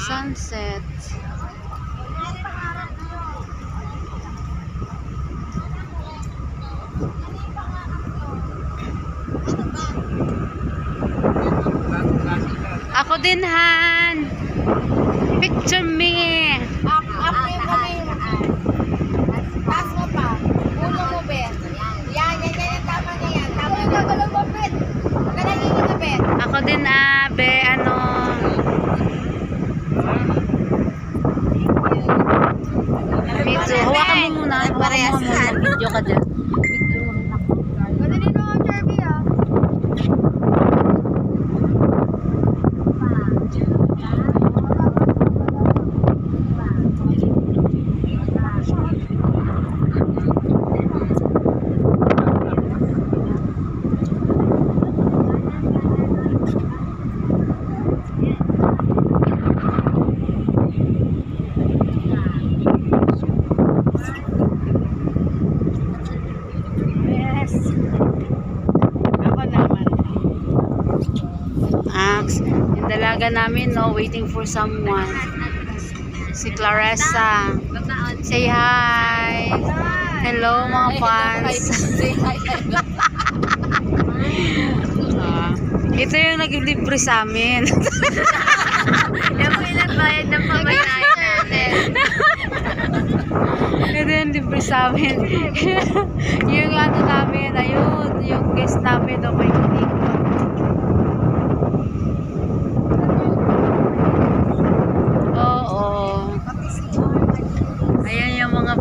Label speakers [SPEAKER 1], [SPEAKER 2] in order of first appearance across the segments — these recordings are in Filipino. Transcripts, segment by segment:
[SPEAKER 1] Sunset. Ako din, Han. Picture me.
[SPEAKER 2] Up yung kami. Taas mo pa. Ulo mo, Ben. Yan. Tama na yan. Tama na. Gagalaw mo, Ben. Ganagin ka, Ben.
[SPEAKER 1] Ako din, Be. Medyo. Hawakan mo muna. Hawakan mo muna. Video ka dyan.
[SPEAKER 2] Madali na ang Jerby, ah.
[SPEAKER 1] Yung dalaga namin, no, waiting for someone. Si Clarissa. Say hi. Hello, mga fans. Ito yung nag-libre sa amin.
[SPEAKER 2] Yung pinagbayad ng pamayayan natin.
[SPEAKER 1] Ito yung libre sa amin. Yung ano namin, ayun, yung guest namin, no, may unique.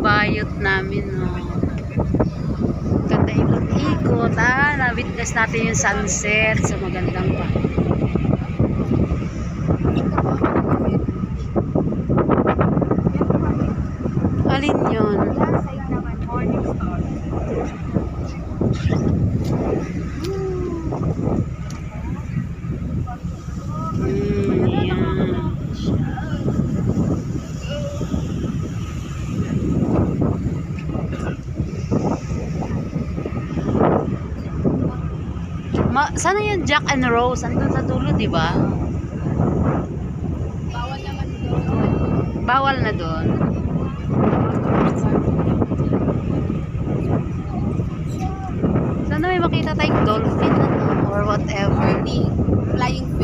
[SPEAKER 1] Bayot namin, no. Ganda ikot-ikot, na-witness natin yung sunset sa magandang pa. Alin yun? Sana yung Jack and Rose andun sa dulo, di ba?
[SPEAKER 2] Bawal naman doon.
[SPEAKER 1] Bawal na doon. Sana may makita tayong dolphin or whatever.
[SPEAKER 2] Flying fish.